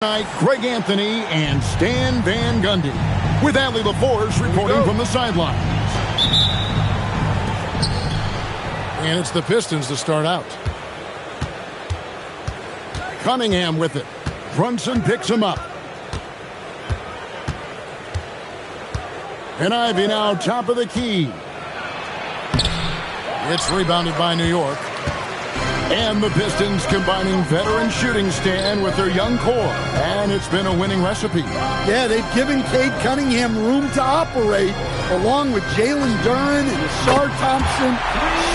Tonight, Greg Anthony and Stan Van Gundy, with Allie LaForce reporting from the sidelines. And it's the Pistons to start out. Cunningham with it. Brunson picks him up. And Ivy now top of the key. It's rebounded by New York. And the Pistons combining veteran shooting Stan with their young core. And it's been a winning recipe. Yeah, they've given Cade Cunningham room to operate, along with Jalen Duren and Ashar Thompson.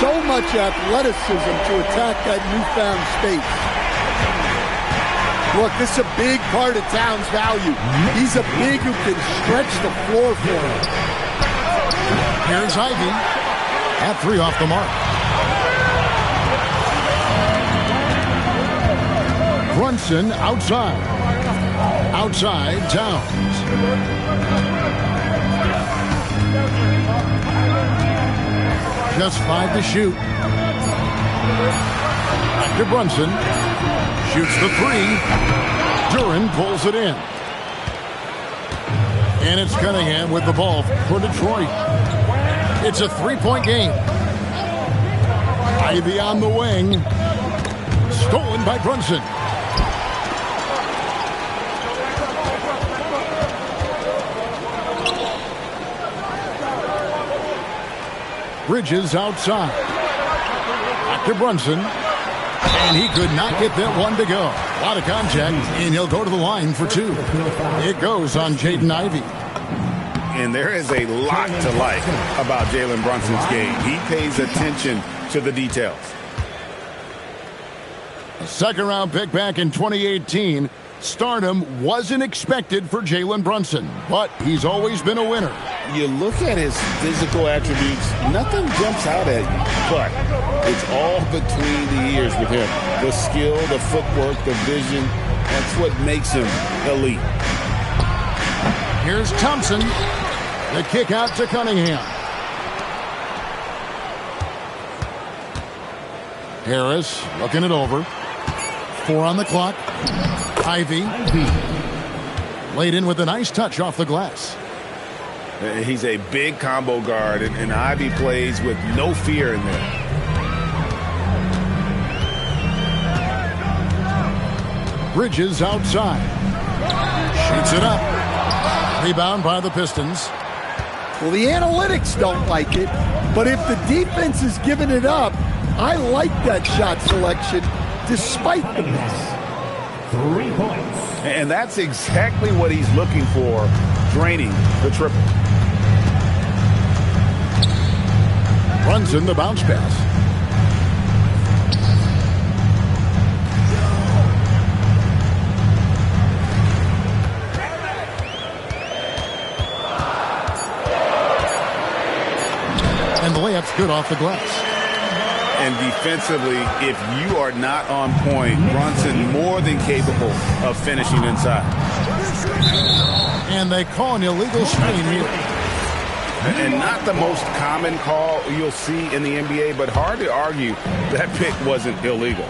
So much athleticism to attack that newfound space. Look, this is a big part of Towns' value. He's a big who can stretch the floor for him. Here's Ivy. At 3 off the mark. Brunson outside. Outside, Towns. Just 5 to shoot. Back to Brunson. Shoots the 3. Duren pulls it in. And it's Cunningham with the ball for Detroit. It's a 3-point game. Ivy on the wing. Stolen by Brunson. Bridges outside. Back to Brunson. And he could not get that one to go. A lot of contact, and he'll go to the line for 2. It goes on Jaden Ivey. And there is a lot to like about Jalen Brunson's game. He pays attention to the details. A second-round pick back in 2018. Stardom wasn't expected for Jalen Brunson, but he's always been a winner. You look at his physical attributes, nothing jumps out at you, but it's all between the ears with him. The skill, the footwork, the vision, that's what makes him elite. Here's Thompson. The kick out to Cunningham. Harris looking it over. 4 on the clock. Ivy. Laid in with a nice touch off the glass. He's a big combo guard, and Ivy plays with no fear in there. Bridges outside. Shoots it up. Rebound by the Pistons. Well, the analytics don't like it, but if the defense is giving it up, I like that shot selection despite the miss. 3 points. And that's exactly what he's looking for, draining the triple. Brunson the bounce pass. And the layup's good off the glass. And defensively, if you are not on point, Brunson more than capable of finishing inside. And they call an illegal screen here. And not the most common call you'll see in the NBA, but hard to argue that pick wasn't illegal.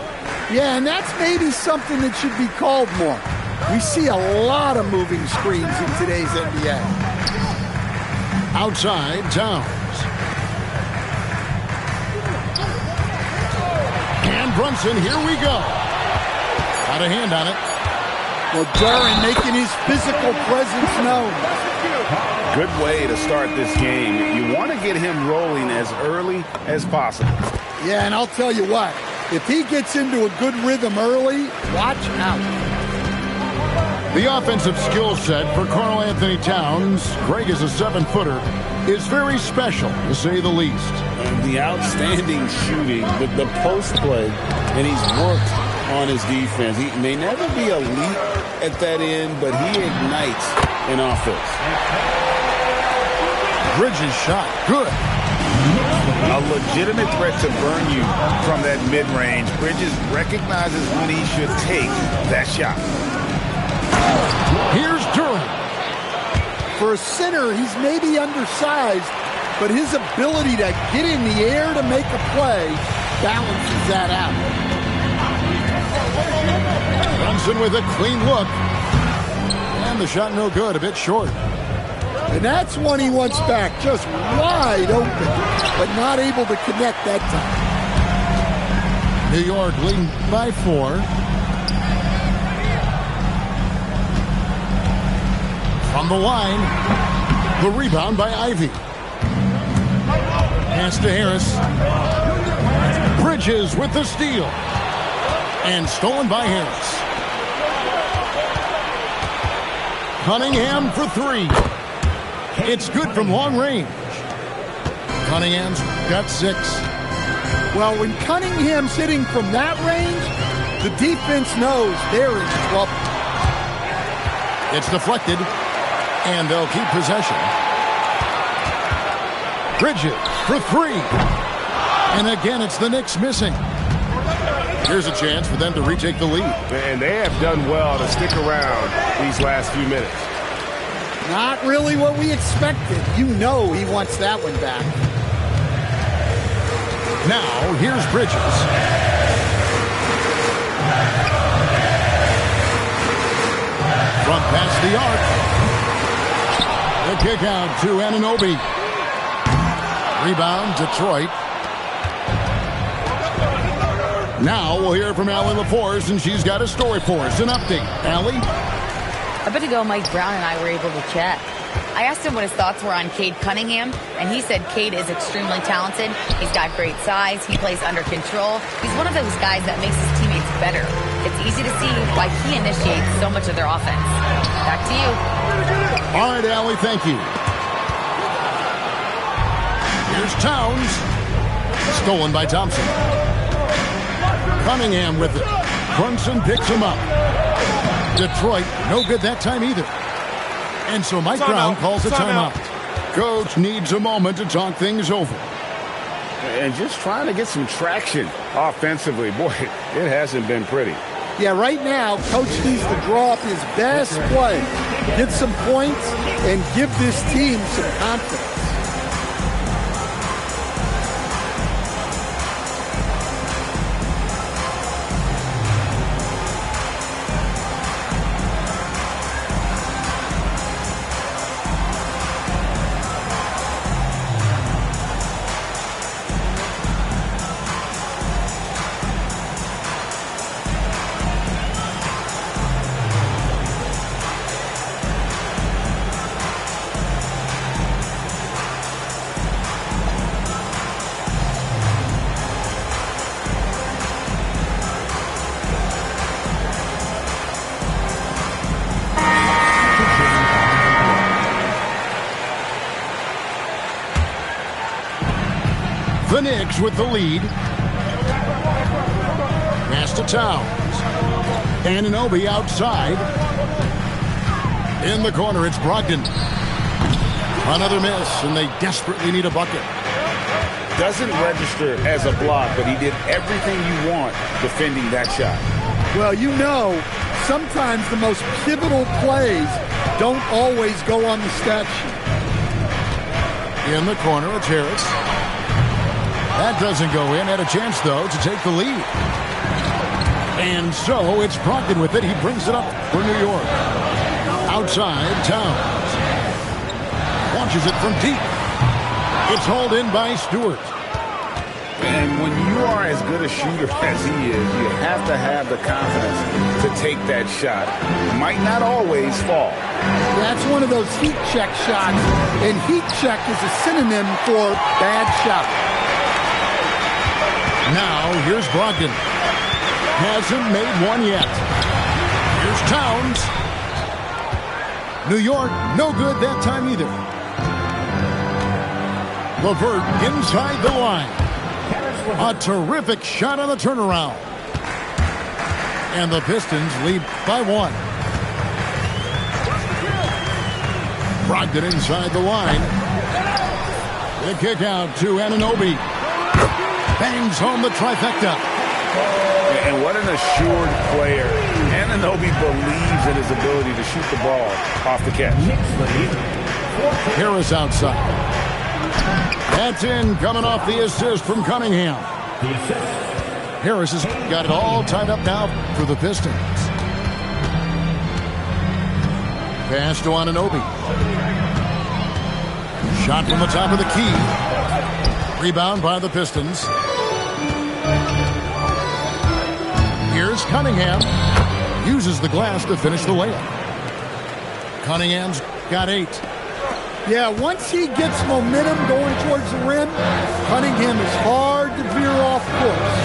Yeah, and that's maybe something that should be called more. We see a lot of moving screens in today's NBA. Outside, Towns. And Brunson, here we go. Got a hand on it. Well, Duren making his physical presence known. Good way to start this game. You want to get him rolling as early as possible. Yeah, and I'll tell you what, if he gets into a good rhythm early, watch out. The offensive skill set for Karl Anthony Towns, Greg is a 7-footer, is very special, to say the least. And the outstanding shooting, the post play, and he's worked on his defense. He may never be elite at that end, but he ignites an offense. Bridges shot, good. A legitimate threat to burn you from that mid-range. Bridges recognizes when he should take that shot. Here's Duren. For a center, he's maybe undersized, but his ability to get in the air to make a play balances that out. Brunson with a clean look. And the shot no good, a bit short. And that's one he wants back, just wide open, but not able to connect that time. New York leading by 4. From the line, the rebound by Ivy. Pass to Harris. Bridges with the steal. And stolen by Harris. Cunningham for 3. It's good from long range. Cunningham's got 6. Well, when Cunningham's hitting from that range, the defense knows they're in trouble. It's deflected, and they'll keep possession. Bridges for 3. And again, it's the Knicks missing. Here's a chance for them to retake the lead. And they have done well to stick around these last few minutes. Not really what we expected. You know he wants that one back. Now, here's Bridges. Front past the arc. The kick out to Anunoby. Rebound, Detroit. Now we'll hear from Allie LaForce, and she's got a story for us. An update. Allie? A bit ago, Mike Brown and I were able to chat. I asked him what his thoughts were on Cade Cunningham, and he said Cade is extremely talented. He's got great size. He plays under control. He's one of those guys that makes his teammates better. It's easy to see why he initiates so much of their offense. Back to you. All right, Allie, thank you. Here's Towns. Stolen by Thompson. Cunningham with it. Brunson picks him up. Detroit, no good that time either. And so Mike Brown calls a timeout. Coach needs a moment to talk things over. And just trying to get some traction offensively. Boy, it hasn't been pretty. Yeah, right now, Coach needs to draw up his best play, get some points, and give this team some confidence. The Knicks with the lead. Pass to Towns. Anunoby outside. In the corner, it's Brogdon. Another miss, and they desperately need a bucket. Doesn't register as a block, but he did everything you want defending that shot. Well, you know, sometimes the most pivotal plays don't always go on the stat sheet. In the corner, it's Harris. That doesn't go in. Had a chance, though, to take the lead. And so it's Brogdon with it. He brings it up for New York. Outside, Towns. Launches it from deep. It's hauled in by Stewart. And when you are as good a shooter as he is, you have to have the confidence to take that shot. Might not always fall. That's one of those heat check shots, and heat check is a synonym for bad shot. Now, here's Brogdon. Hasn't made one yet. Here's Towns. New York, no good that time either. LeVert inside the line. A terrific shot on the turnaround. And the Pistons lead by 1. Brogdon inside the line. The kick out to Anunoby. Bangs home the trifecta. And what an assured player. Anunoby believes in his ability to shoot the ball off the catch. Harris outside. That's in, coming off the assist from Cunningham. Harris has got it all tied up now for the Pistons. Pass to Anunoby. Shot from the top of the key. Rebound by the Pistons. Here's Cunningham. Uses the glass to finish the layup. Cunningham's got 8. Yeah, once he gets momentum going towards the rim, Cunningham is hard to veer off course.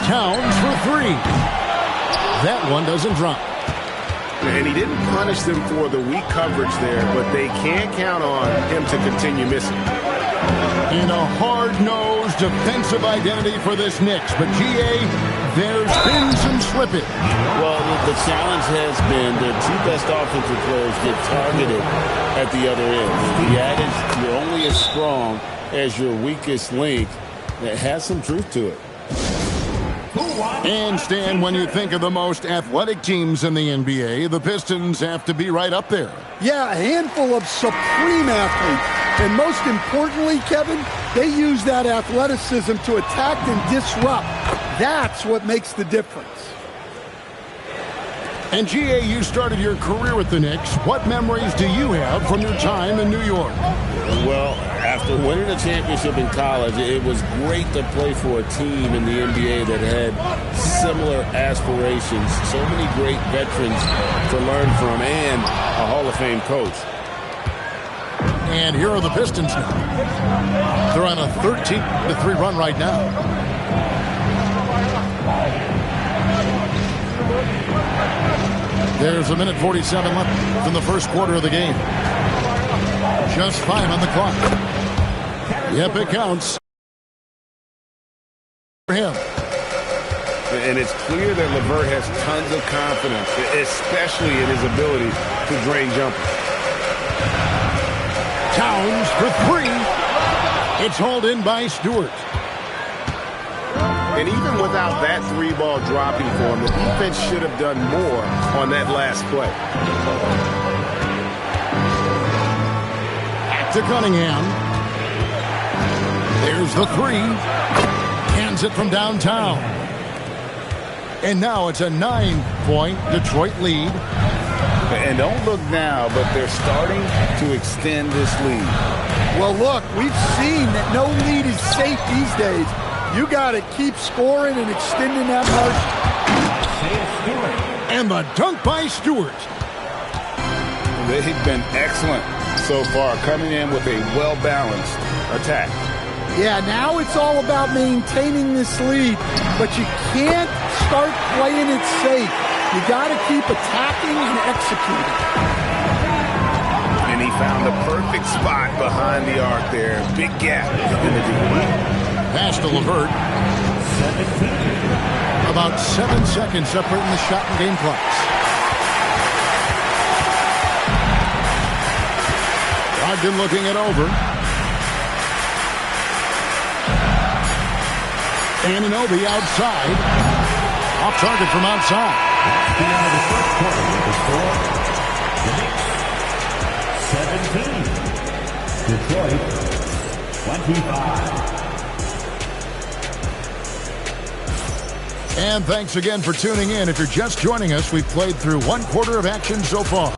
Towns for 3. That one doesn't drop. And he didn't punish them for the weak coverage there, but they can't count on him to continue missing. In a hard-nosed defensive identity for this Knicks. But, G.A., there's been some slippage. Well, the challenge has been their 2 best offensive players get targeted at the other end. The adage, you're only as strong as your weakest link, that has some truth to it. And, Stan, when you think of the most athletic teams in the NBA, the Pistons have to be right up there. Yeah, a handful of supreme athletes. And most importantly, Kevin, they use that athleticism to attack and disrupt. That's what makes the difference. And, G.A., you started your career with the Knicks. What memories do you have from your time in New York? Well, after winning a championship in college, it was great to play for a team in the NBA that had similar aspirations. So many great veterans to learn from and a Hall of Fame coach. And here are the Pistons now. They're on a 13-3 run right now. There's 1:47 left in the first quarter of the game. Just 5 on the clock. Yep, it counts for him. And it's clear that LeVert has tons of confidence, especially in his ability to drain jumpers. Towns for 3. It's hauled in by Stewart. And even without that 3-ball dropping for him, the defense should have done more on that last play. Back to Cunningham. There's the 3. Hands it from downtown. And now it's a 9-point Detroit lead. And don't look now, but they're starting to extend this lead. Well, look, we've seen that no lead is safe these days. You got to keep scoring and extending that margin. And the dunk by Stewart. They've been excellent so far, coming in with a well-balanced attack. Yeah, now it's all about maintaining this lead, but you can't start playing it safe. You got to keep attacking and executing. And he found the perfect spot behind the arc there. Big gap in the defense. Pass to LeVert. About 7 seconds separating the shot and game clocks. Brogdon looking it over. Anunoby outside. Off target from outside. The end of the first quarter, the score, the Knicks, 17. Detroit, 25. And thanks again for tuning in. If you're just joining us, we've played through 1 quarter of action so far.